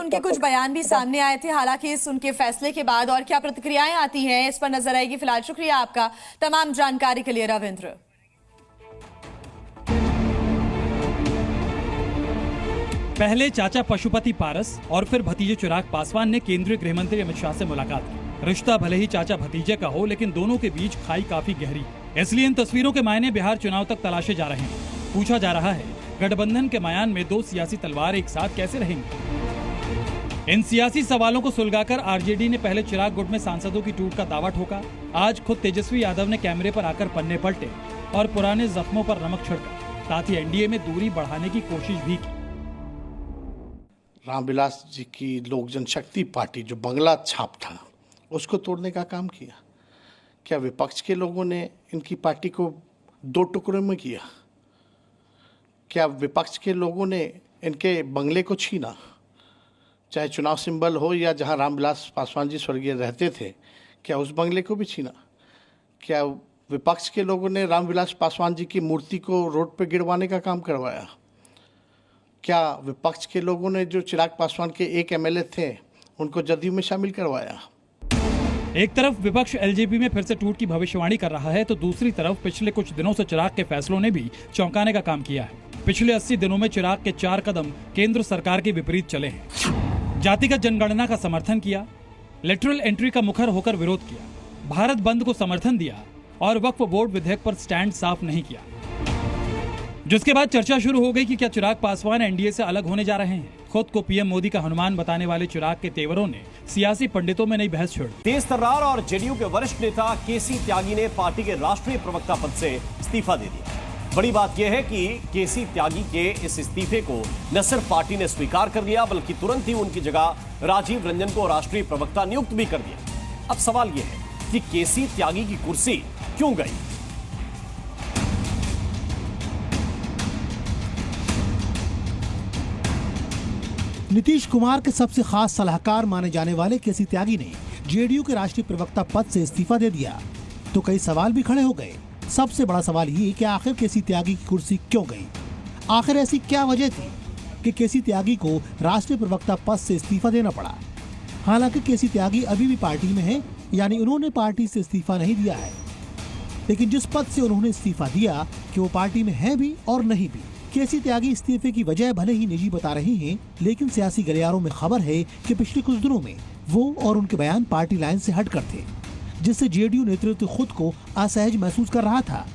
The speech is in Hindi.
उनके कुछ बयान भी सामने आए थे, हालांकि इस उनके फैसले के बाद और क्या प्रतिक्रियाएं आती हैं इस पर नजर आएगी। फिलहाल शुक्रिया आपका तमाम जानकारी के लिए रविंद्र। पहले चाचा पशुपति पारस और फिर भतीजे चिराग पासवान ने केंद्रीय गृह मंत्री अमित शाह से मुलाकात की। रिश्ता भले ही चाचा भतीजे का हो, लेकिन दोनों के बीच खाई काफी गहरी, इसलिए इन तस्वीरों के मायने बिहार चुनाव तक तलाशे जा रहे हैं। पूछा जा रहा है, गठबंधन के मयान में दो सियासी तलवार एक साथ कैसे रहेंगी? इन सियासी सवालों को सुलगाकर आरजेडी ने पहले चिराग गुट में सांसदों की टूट का दावा ठोका। आज खुद तेजस्वी यादव ने कैमरे पर आकर पन्ने पलटे और पुराने जख्मों पर नमक छिड़का, साथ ही एनडीए में दूरी बढ़ाने की कोशिश भी की। रामविलास जी की लोक जनशक्ति पार्टी जो बंगला छाप था, उसको तोड़ने का काम किया। क्या विपक्ष के लोगों ने इनकी पार्टी को दो टुकड़ों में किया? क्या विपक्ष के लोगों ने इनके बंगले को छीना? चाहे चुनाव सिंबल हो या जहां रामविलास पासवान जी स्वर्गीय रहते थे, क्या उस बंगले को भी छीना? क्या विपक्ष के लोगों ने रामविलास पासवान जी की मूर्ति को रोड पर गिरवाने का काम करवाया? क्या विपक्ष के लोगों ने जो चिराग पासवान के एक एमएलए थे, उनको जदयू में शामिल करवाया? एक तरफ विपक्ष एलजेपी में फिर से टूट की भविष्यवाणी कर रहा है, तो दूसरी तरफ पिछले कुछ दिनों से चिराग के फैसलों ने भी चौंकाने का काम किया है। पिछले 80 दिनों में चिराग के 4 कदम केंद्र सरकार के विपरीत चले हैं। जातिगत जनगणना का समर्थन किया, लेटरल एंट्री का मुखर होकर विरोध किया, भारत बंद को समर्थन दिया और वक्फ बोर्ड विधेयक पर स्टैंड साफ नहीं किया। जिसके बाद चर्चा शुरू हो गई कि क्या चिराग पासवान एनडीए से अलग होने जा रहे हैं। खुद को पीएम मोदी का हनुमान बताने वाले चिराग के तेवरों ने सियासी पंडितों में नई बहस छेड़ी। तेज तर्रार और जेडीयू के वरिष्ठ नेता केसी त्यागी ने पार्टी के राष्ट्रीय प्रवक्ता पद से इस्तीफा दे दिया। बड़ी बात यह है कि केसी त्यागी के इस इस्तीफे को न सिर्फ पार्टी ने स्वीकार कर लिया, बल्कि तुरंत ही उनकी जगह राजीव रंजन को राष्ट्रीय प्रवक्ता नियुक्त भी कर दिया। अब सवाल यह है कि केसी त्यागी की कुर्सी क्यों गई? नीतीश कुमार के सबसे खास सलाहकार माने जाने वाले केसी त्यागी ने जेडीयू के राष्ट्रीय प्रवक्ता पद से इस्तीफा दे दिया, तो कई सवाल भी खड़े हो गए। सबसे बड़ा सवाल ये कि आखिर केसी त्यागी की कुर्सी क्यों गई? आखिर ऐसी क्या वजह थी कि केसी त्यागी को राष्ट्रीय प्रवक्ता पद से इस्तीफा देना पड़ा? हालांकि केसी त्यागी अभी भी पार्टी में है, यानी उन्होंने पार्टी से इस्तीफा नहीं दिया है, लेकिन जिस पद से उन्होंने इस्तीफा दिया कि वो पार्टी में है भी और नहीं भी। केसी त्यागी इस्तीफे की वजह भले ही निजी बता रही हैं, लेकिन सियासी गलियारों में खबर है कि पिछले कुछ दिनों में वो और उनके बयान पार्टी लाइन से हटकर थे, जिससे जेडीयू नेतृत्व खुद को असहज महसूस कर रहा था।